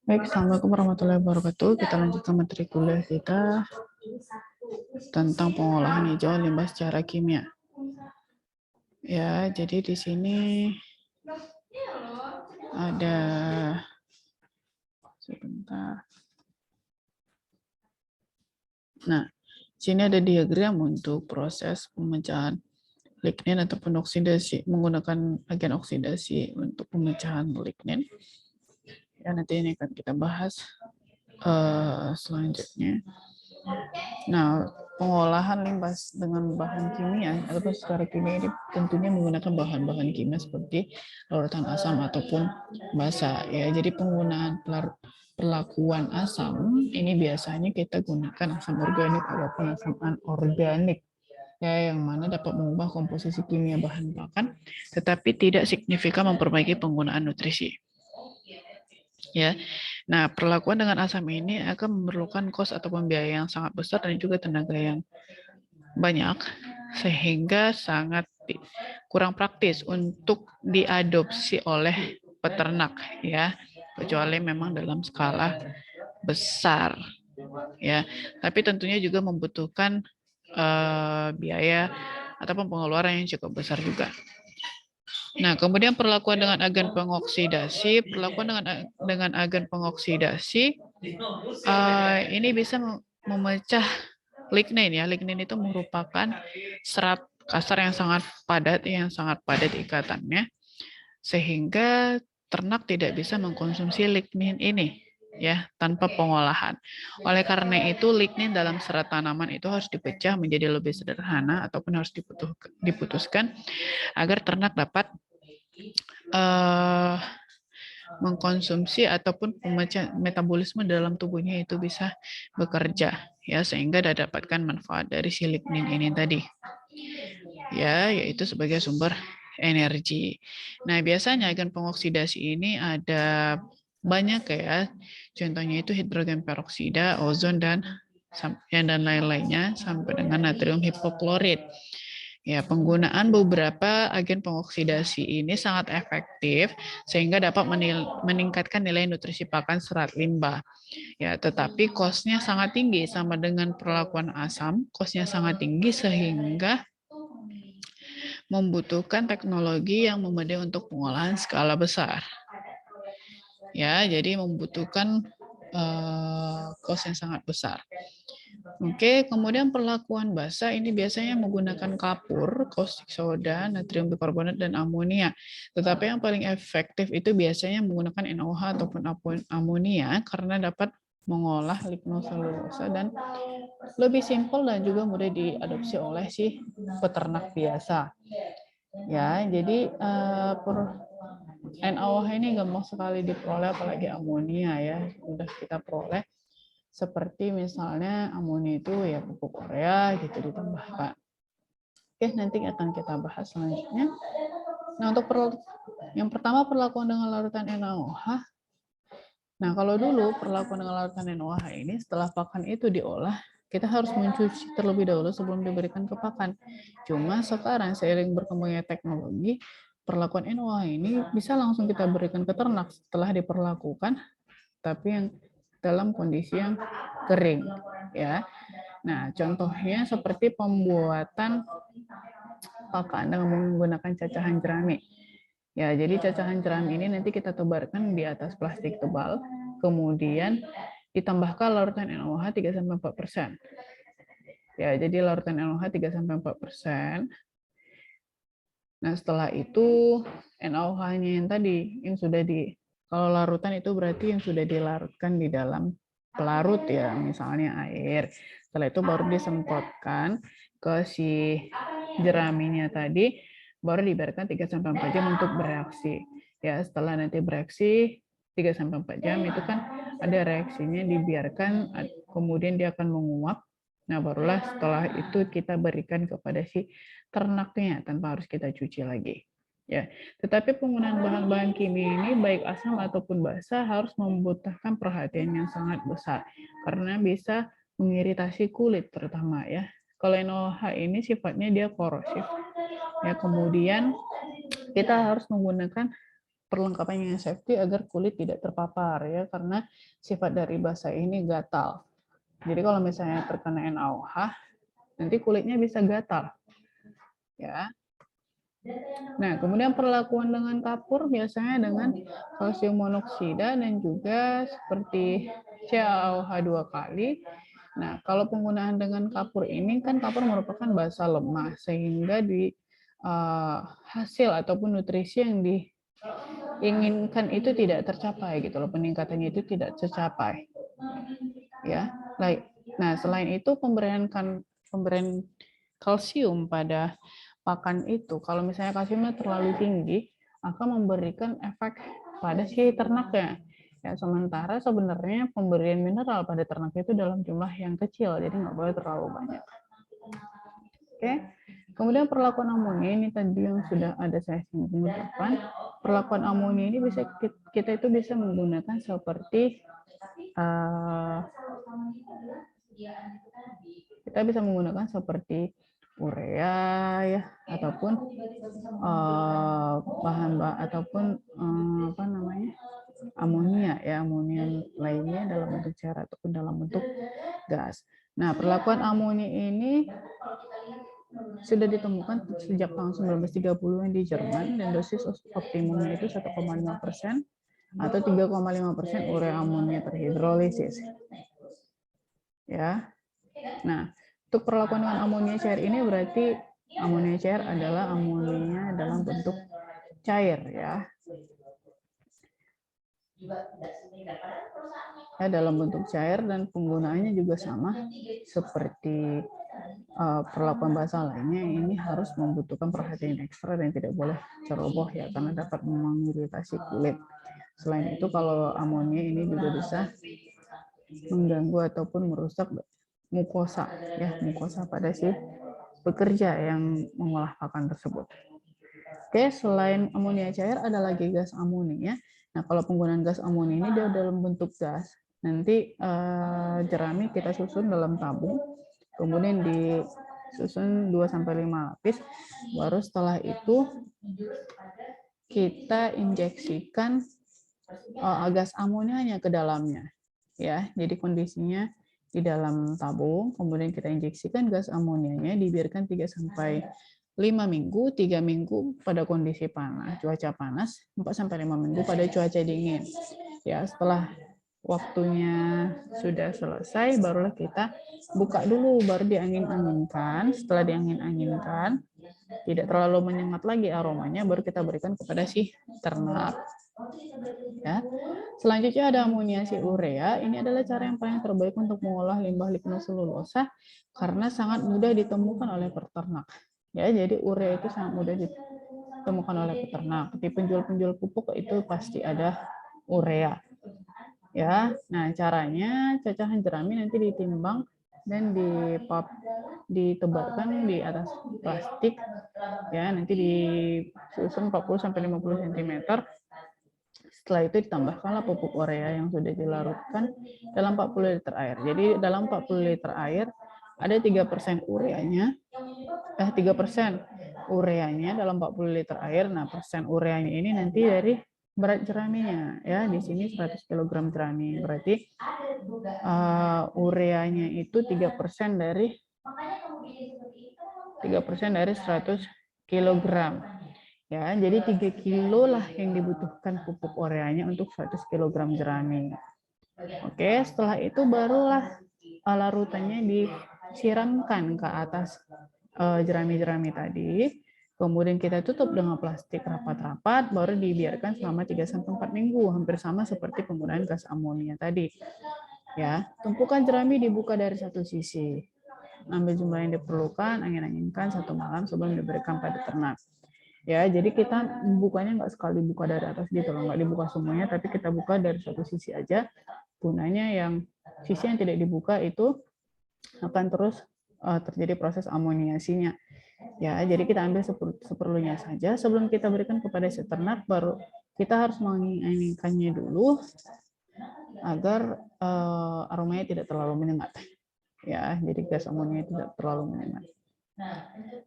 Baik, Assalamualaikum warahmatullahi wabarakatuh. Kita lanjutkan materi kuliah kita tentang pengolahan hijau limbah secara kimia. Ya, jadi di sini ada sebentar. Nah, sini ada diagram untuk proses pemecahan lignin ataupun oksidasi menggunakan agen oksidasi untuk pemecahan lignin. Ya, nanti ini akan kita bahas selanjutnya. Nah, pengolahan limbah dengan bahan kimia atau secara kimia ini tentunya menggunakan bahan-bahan kimia seperti larutan asam ataupun basa. Ya, jadi penggunaan perlakuan asam ini biasanya kita gunakan asam organik ataupun asam anorganik. Ya, yang mana dapat mengubah komposisi kimia bahan pakan, tetapi tidak signifikan memperbaiki penggunaan nutrisi. Ya, nah perlakuan dengan asam ini akan memerlukan kos atau biaya yang sangat besar dan juga tenaga yang banyak, sehingga sangat kurang praktis untuk diadopsi oleh peternak, ya, kecuali memang dalam skala besar, ya. Tapi tentunya juga membutuhkan biaya ataupun pengeluaran yang cukup besar juga. Nah, kemudian perlakuan dengan agen pengoksidasi, dengan agen pengoksidasi ini bisa memecah lignin ya. Lignin itu merupakan serat kasar yang sangat padat ikatannya, sehingga ternak tidak bisa mengkonsumsi lignin ini ya tanpa pengolahan. Oleh karena itu lignin dalam serat tanaman itu harus dipecah menjadi lebih sederhana ataupun harus diputuskan agar ternak dapat mengkonsumsi ataupun metabolisme dalam tubuhnya itu bisa bekerja ya, sehingga dapatkan manfaat dari si lignin ini tadi ya, yaitu sebagai sumber energi. Nah, biasanya agen pengoksidasi ini ada banyak ya, contohnya itu hidrogen peroksida, ozon dan lain-lainnya sampai dengan natrium hipoklorit. Ya, penggunaan beberapa agen pengoksidasi ini sangat efektif sehingga dapat meningkatkan nilai nutrisi pakan serat limbah. Ya, tetapi kosnya sangat tinggi sama dengan perlakuan asam, kosnya sangat tinggi sehingga membutuhkan teknologi yang memadai untuk pengolahan skala besar. Ya, jadi membutuhkan kos yang sangat besar. Oke, kemudian perlakuan basa ini biasanya menggunakan kapur, caustic soda, natrium bikarbonat, dan amonia. Tetapi yang paling efektif itu biasanya menggunakan NaOH ataupun amonia karena dapat mengolah lignoselulosa dan lebih simpel dan juga mudah diadopsi oleh si peternak biasa. Ya, jadi NaOH ini gampang sekali diperoleh, apalagi amonia ya, mudah kita peroleh. Seperti misalnya amonia itu ya pupuk urea gitu ditambahkan. Oke, nanti akan kita bahas selanjutnya. Nah, untuk yang pertama perlakuan dengan larutan NaOH. Nah, kalau dulu perlakuan dengan larutan NaOH ini setelah pakan itu diolah, kita harus mencuci terlebih dahulu sebelum diberikan ke pakan. Cuma sekarang seiring berkembangnya teknologi, perlakuan NaOH ini bisa langsung kita berikan ke ternak setelah diperlakukan, tapi yang dalam kondisi yang kering ya. Nah, contohnya seperti pembuatan pakan dengan menggunakan cacahan jerami. Ya, jadi cacahan jerami ini nanti kita tebarkan di atas plastik tebal, kemudian ditambahkan larutan NaOH 3-4%. Ya, jadi larutan NaOH 3-4%. Nah, setelah itu NaOH-nya yang tadi yang sudah kalau larutan itu berarti yang sudah dilarutkan di dalam pelarut ya, misalnya air. Setelah itu baru disemprotkan ke si jeraminya tadi, baru dibiarkan 3-4 jam untuk bereaksi. Ya, setelah nanti bereaksi 3-4 jam itu kan ada reaksinya, dibiarkan kemudian dia akan menguap. Nah, barulah setelah itu kita berikan kepada si ternaknya tanpa harus kita cuci lagi. Ya, tetapi penggunaan bahan-bahan kimia ini baik asam ataupun basa harus membutuhkan perhatian yang sangat besar karena bisa mengiritasi kulit terutama ya. Kalau NaOH ini sifatnya dia korosif. Ya, kemudian kita harus menggunakan perlengkapan yang safety agar kulit tidak terpapar ya, karena sifat dari basa ini gatal. Jadi kalau misalnya terkena NaOH, nanti kulitnya bisa gatal. Ya. Nah, kemudian perlakuan dengan kapur biasanya dengan kalsium monoksida dan juga seperti CaOH 2 kali. Nah, kalau penggunaan dengan kapur ini kan kapur merupakan basa lemah sehingga di hasil ataupun nutrisi yang diinginkan itu tidak tercapai gitu loh, peningkatannya itu tidak tercapai. Ya. Nah, selain itu pemberian kalsium pada pakan itu, kalau misalnya kalsiumnya terlalu tinggi, akan memberikan efek pada si ternaknya. Ya, sementara sebenarnya pemberian mineral pada ternak itu dalam jumlah yang kecil, jadi nggak boleh terlalu banyak. Oke. Kemudian perlakuan amonia ini tadi yang sudah ada saya singgung di depan. Perlakuan amonia ini kita itu bisa menggunakan seperti kita bisa menggunakan seperti urea ya, ataupun amonia ya, amonia lainnya dalam bentuk cair ataupun dalam bentuk gas. Nah, perlakuan amonia ini sudah ditemukan sejak tahun 1930-an di Jerman dan dosis optimumnya itu 1,5% atau 3,5% urea amonia terhidrolisis. Ya. Nah, untuk perlakuan dengan amonia cair ini berarti amonia cair adalah amonia dalam bentuk cair ya. Ya, dalam bentuk cair dan penggunaannya juga sama seperti perlakuan basa lainnya, ini harus membutuhkan perhatian ekstra dan tidak boleh ceroboh ya, karena dapat mengiritasi kulit. Selain itu, kalau amonia ini juga bisa mengganggu ataupun merusak mukosa ya, mukosa pada si pekerja yang mengolah pakan tersebut. Oke, selain amonia cair ada lagi gas amonia. Nah, kalau penggunaan gas amonia ini dia dalam bentuk gas. Nanti jerami kita susun dalam tabung, kemudian disusun 2-5 lapis, baru setelah itu kita injeksikan gas amonianya ke dalamnya. Ya, jadi kondisinya di dalam tabung, kemudian kita injeksikan gas amonianya, dibiarkan 3-5 minggu, 3 minggu pada kondisi panas, cuaca panas, 4-5 minggu pada cuaca dingin. Ya, setelah waktunya sudah selesai, barulah kita buka dulu, baru diangin-anginkan. Setelah diangin-anginkan, tidak terlalu menyengat lagi aromanya, baru kita berikan kepada si ternak. Ya. Selanjutnya ada amoniasi urea. Ini adalah cara yang paling terbaik untuk mengolah limbah lignoselulosa karena sangat mudah ditemukan oleh peternak. Ya, jadi urea itu sangat mudah ditemukan oleh peternak. Di penjual-penjual pupuk itu pasti ada urea. Ya, nah caranya cacahan jerami nanti ditimbang dan ditebarkan di atas plastik. Ya, nanti disusun 40-50 cm. Setelah itu ditambahkanlah pupuk urea yang sudah dilarutkan dalam 40 liter air. Jadi dalam 40 liter air ada 3% ureanya, 3% ureanya dalam 40 liter air. Nah, persen ureanya ini nanti dari berat jeraminya ya. Di sini 100 kg jerami. Berarti ureanya itu 3% dari 100 kg. Ya, jadi 3 kilo lah yang dibutuhkan pupuk ureanya untuk 100 kg jerami. Oke, setelah itu barulah larutannya disiramkan ke atas jerami-jerami tadi. Kemudian kita tutup dengan plastik rapat-rapat, baru dibiarkan selama 3-4 minggu, hampir sama seperti penggunaan gas amonia tadi. Ya, tumpukan jerami dibuka dari satu sisi. Ambil jumlah yang diperlukan, angin-anginkan 1 malam sebelum diberikan pada ternak. Ya, jadi kita bukanya nggak sekali buka dari atas gitu loh, nggak dibuka semuanya, tapi kita buka dari satu sisi aja. Gunanya yang sisi yang tidak dibuka itu akan terus terjadi proses amoniasinya. Ya, jadi kita ambil seperlunya saja. Sebelum kita berikan kepada si ternak, baru kita harus menginginkannya dulu agar aromanya tidak terlalu menyengat. Ya, jadi gas amonia tidak terlalu menyengat.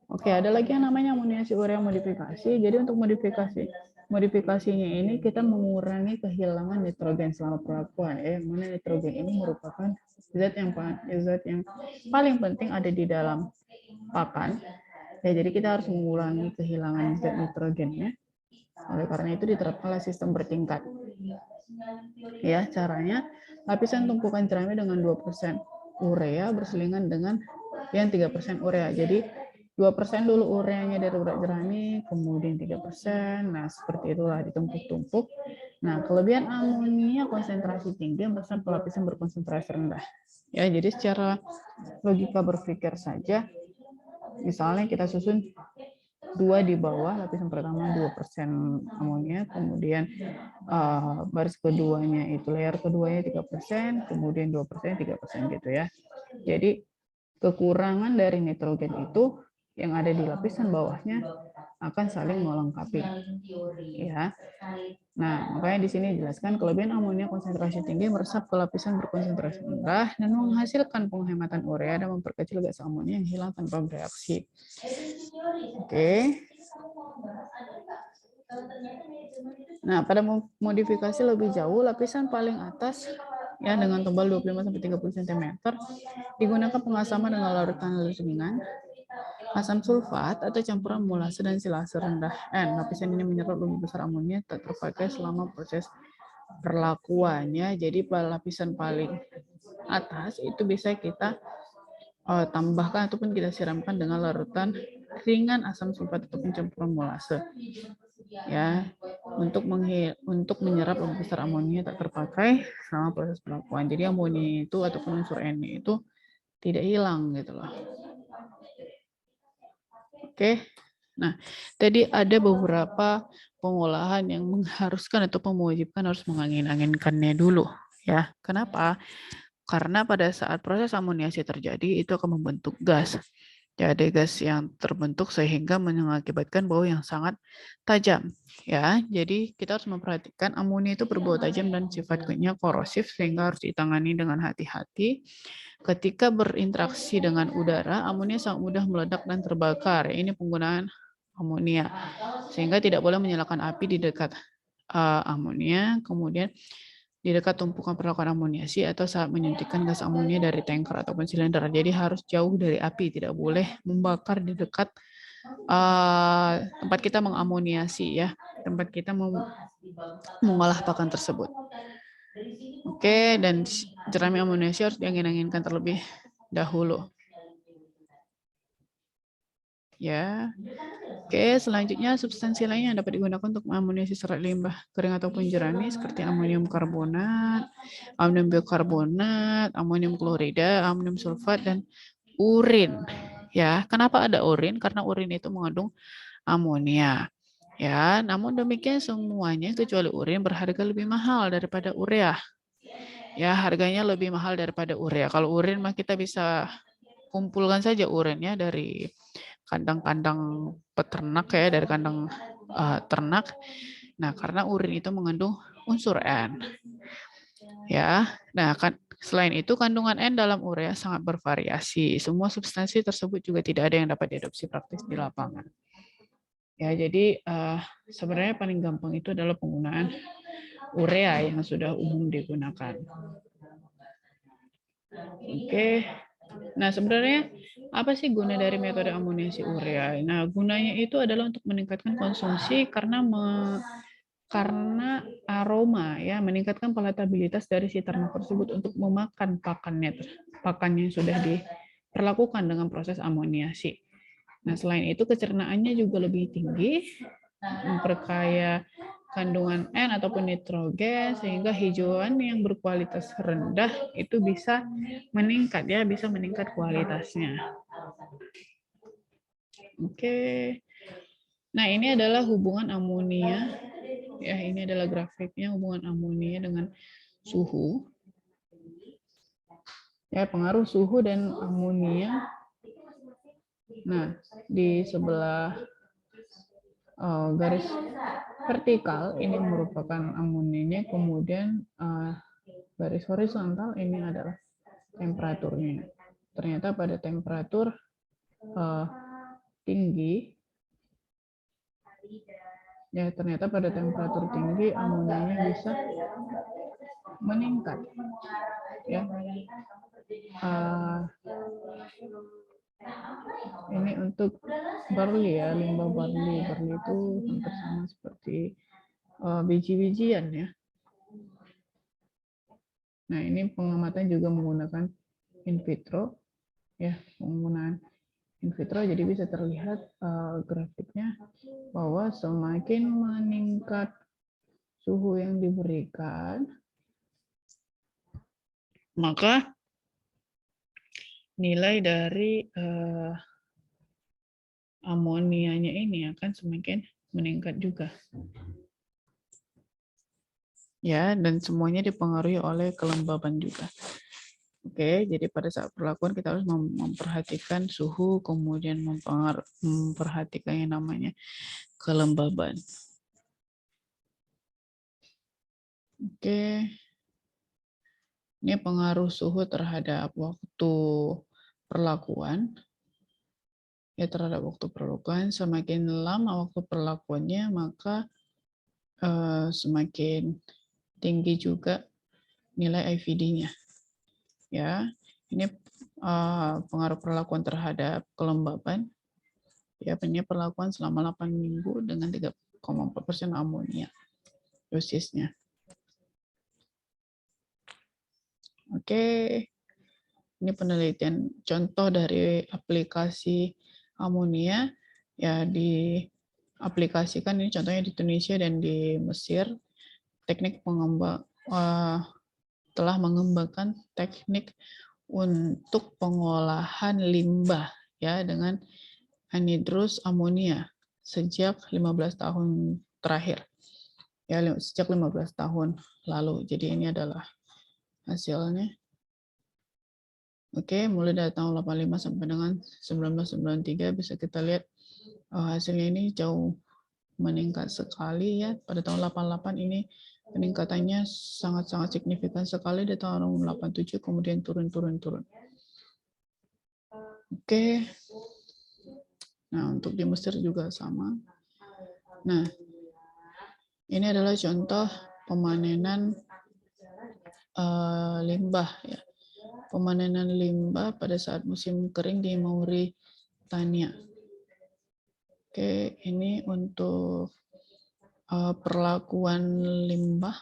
Oke, ada lagi yang namanya amoniasi urea modifikasi. Jadi untuk modifikasinya ini kita mengurangi kehilangan nitrogen selama pelakuan. Yang mana nitrogen ini merupakan zat yang paling penting ada di dalam pakan. Ya, jadi kita harus mengurangi kehilangan zat nitrogennya. Oleh karena itu diterapkanlah sistem bertingkat. Ya, caranya lapisan tumpukan jerami dengan 2% urea berselingan dengan yang 3% urea. Jadi 2% dulu ureanya dari berat jerami, kemudian 3%. Nah, seperti itulah ditumpuk-tumpuk. Nah, kelebihan amonia konsentrasi tinggi meresap ke lapisan berkonsentrasi rendah. Ya, jadi secara logika berpikir saja, misalnya kita susun 2 di bawah, lapisan pertama 2% amonia, kemudian baris keduanya itu layer keduanya 3%, kemudian 2%, 3% gitu ya. Jadi kekurangan dari nitrogen itu yang ada di lapisan bawahnya akan saling melengkapi. Ya. Nah, makanya di sini dijelaskan kelebihan amonia konsentrasi tinggi meresap ke lapisan berkonsentrasi rendah dan menghasilkan penghematan urea dan memperkecil gas amonia yang hilang tanpa bereaksi. Oke. Nah, pada modifikasi lebih jauh, lapisan paling atas ya dengan tebal 25-30 cm digunakan pengasaman dengan larutan ringan, asam sulfat atau campuran molase dan silase rendah N. Lapisan ini menyerap lebih besar amonia tak terpakai selama proses perlakuannya. Jadi pada lapisan paling atas itu bisa kita tambahkan ataupun kita siramkan dengan larutan ringan asam sulfat ataupun campuran molase. Ya, untuk menyerap lebih besar amonia tak terpakai selama proses pelakuan. Jadi amonia itu ataupun unsur N itu tidak hilang gitu loh. Oke. Nah, tadi ada beberapa pengolahan yang mengharuskan atau mewajibkan harus mengangin-anginkannya dulu ya. Kenapa? Karena pada saat proses amoniasi terjadi itu akan membentuk gas. Jadi gas yang terbentuk sehingga mengakibatkan bau yang sangat tajam. Ya, jadi kita harus memperhatikan amonia itu berbau tajam dan sifatnya korosif sehingga harus ditangani dengan hati-hati. Ketika berinteraksi dengan udara, amonia sangat mudah meledak dan terbakar. Ini penggunaan amonia sehingga tidak boleh menyalakan api di dekat amonia. Kemudian di dekat tumpukan perlakuan amoniasi atau saat menyuntikkan gas amonia dari tanker ataupun silinder. Jadi harus jauh dari api, tidak boleh membakar di dekat tempat kita mengamoniasi ya, tempat kita mengolah pakan tersebut. Oke, dan jerami amoniasi harus diangin-anginkan terlebih dahulu. Ya. Oke, selanjutnya substansi lainnya yang dapat digunakan untuk mengamoniasi serat limbah kering ataupun jerami seperti amonium karbonat, amonium biokarbonat, amonium klorida, amonium sulfat, dan urin. Ya, kenapa ada urin? Karena urin itu mengandung amonia. Ya, namun demikian semuanya kecuali urin berharga lebih mahal daripada urea. Ya, harganya lebih mahal daripada urea. Kalau urin mah kita bisa kumpulkan saja urinnya dari kandang-kandang peternak ya, dari kandang ternak. Nah, karena urin itu mengandung unsur N. Ya. Nah, selain itu kandungan N dalam urea sangat bervariasi. Semua substansi tersebut juga tidak ada yang dapat diadopsi praktis di lapangan. Ya, jadi sebenarnya paling gampang itu adalah penggunaan urea yang sudah umum digunakan. Oke. Nah, sebenarnya apa sih guna dari metode amoniasi urea? Nah, gunanya itu adalah untuk meningkatkan konsumsi karena aroma ya, meningkatkan palatabilitas dari si ternak tersebut untuk memakan pakannya yang sudah diperlakukan dengan proses amoniasi. Nah, selain itu kecernaannya juga lebih tinggi, memperkaya kandungan N ataupun nitrogen sehingga hijauan yang berkualitas rendah itu bisa meningkat ya, bisa meningkat kualitasnya. Oke. Nah, ini adalah hubungan amonia. Ya, ini adalah grafiknya hubungan amonia dengan suhu. Ya, pengaruh suhu dan amonia. Nah, di sebelah garis vertikal ini merupakan amoninya, kemudian garis horizontal ini adalah temperaturnya. Ternyata pada temperatur tinggi, ya ternyata pada temperatur tinggi amonianya bisa meningkat. Ya, ini untuk barley ya, limbah barley. Barley itu hampir sama seperti biji-bijian ya. Nah, ini pengamatan juga menggunakan in vitro ya, penggunaan in vitro, jadi bisa terlihat grafiknya bahwa semakin meningkat suhu yang diberikan, maka nilai dari amonianya ini akan semakin meningkat juga. Ya, dan semuanya dipengaruhi oleh kelembaban juga. Oke, jadi pada saat perlakuan kita harus memperhatikan suhu, kemudian memperhatikan yang namanya kelembaban. Oke, ini pengaruh suhu terhadap waktu perlakuan. Ya, terhadap waktu perlakuan, semakin lama waktu perlakuannya, maka semakin tinggi juga nilai IVD-nya. Ya, ini pengaruh perlakuan terhadap kelembaban. Ya, ini perlakuan selama 8 minggu dengan 3,4% amonia dosisnya. Oke, ini penelitian contoh dari aplikasi amonia ya, diaplikasikan, ini contohnya di Tunisia dan di Mesir. Teknik telah mengembangkan teknik untuk pengolahan limbah ya dengan anhidrous amonia sejak 15 tahun terakhir. Ya, sejak 15 tahun lalu. Jadi ini adalah hasilnya. Oke, mulai dari tahun 85 sampai dengan 1993 bisa kita lihat hasilnya ini jauh meningkat sekali ya. Pada tahun 88 ini peningkatannya sangat-sangat signifikan sekali, di tahun 87 kemudian turun. Oke. Nah, untuk di Mesir juga sama. Nah, ini adalah contoh pemanenan limbah ya. Pemanenan limbah pada saat musim kering di Mauritania. Oke, ini untuk perlakuan limbah.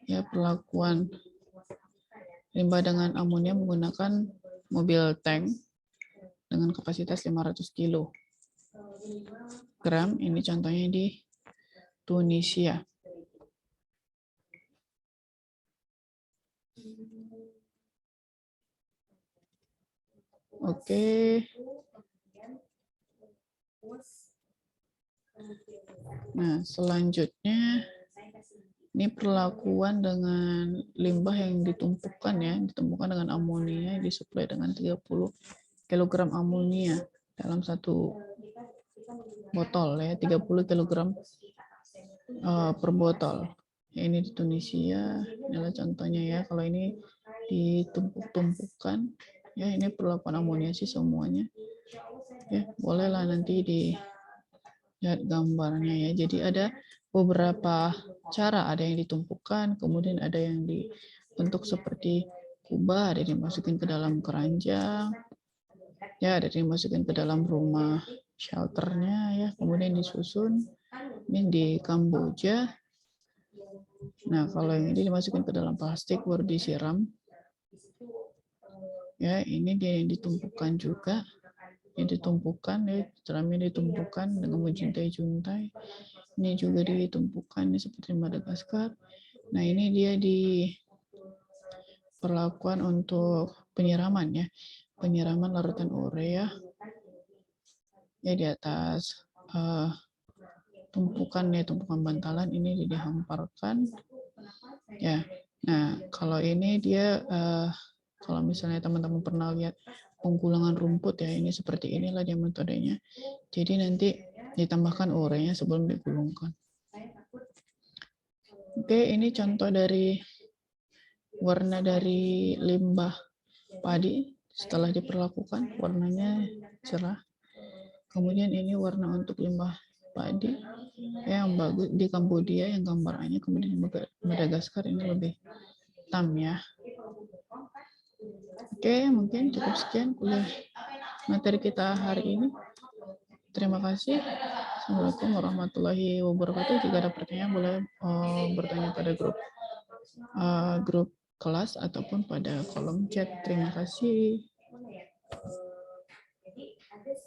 Ya, perlakuan limbah dengan amonia menggunakan mobil tank dengan kapasitas 500 kg. Ini contohnya di Tunisia. Oke. Nah, selanjutnya ini perlakuan dengan limbah yang ditumpukan ya, ditumpukan dengan amonia, disuplai dengan 30 kg amonia dalam satu botol ya, 30 kg per botol. Ya, ini di Tunisia, inilah contohnya ya. Kalau ini ditumpuk-tumpukan, ya ini perlakuan amonia sih semuanya. Ya, bolehlah nanti dilihat gambarnya ya. Jadi ada beberapa cara, ada yang ditumpukan, kemudian ada yang dibentuk seperti kubah, ada yang dimasukin ke dalam keranjang, ya ada yang dimasukin ke dalam rumah shelternya ya, kemudian disusun. Ini di Kamboja. Nah, kalau yang ini dimasukin ke dalam plastik baru disiram. Ya, ini dia yang ditumpukan juga. Ini ditumpukan ya, ceramnya ditumpukan dengan menjuntai-juntai. Ini juga ditumpukan ini seperti Madagaskar. Nah, ini dia di perlakuan untuk penyiraman ya. Penyiraman larutan urea ya di atas tumpukan ya, tumpukan bantalan ini dihamparkan ya. Nah, kalau ini dia kalau misalnya teman-teman pernah lihat penggulangan rumput ya, ini seperti inilah dia metodenya. Jadi nanti ditambahkan ureanya sebelum digulungkan. Oke, ini contoh dari warna dari limbah padi setelah diperlakukan warnanya cerah. Kemudian ini warna untuk limbah padi yang bagus di Kambodia yang gambarannya, kemudian Madagaskar ini lebih hitam ya. Oke, mungkin cukup sekian kuliah materi kita hari ini. Terima kasih. Assalamualaikum warahmatullahi wabarakatuh. Jika ada pertanyaan boleh bertanya pada grup kelas ataupun pada kolom chat. Terima kasih.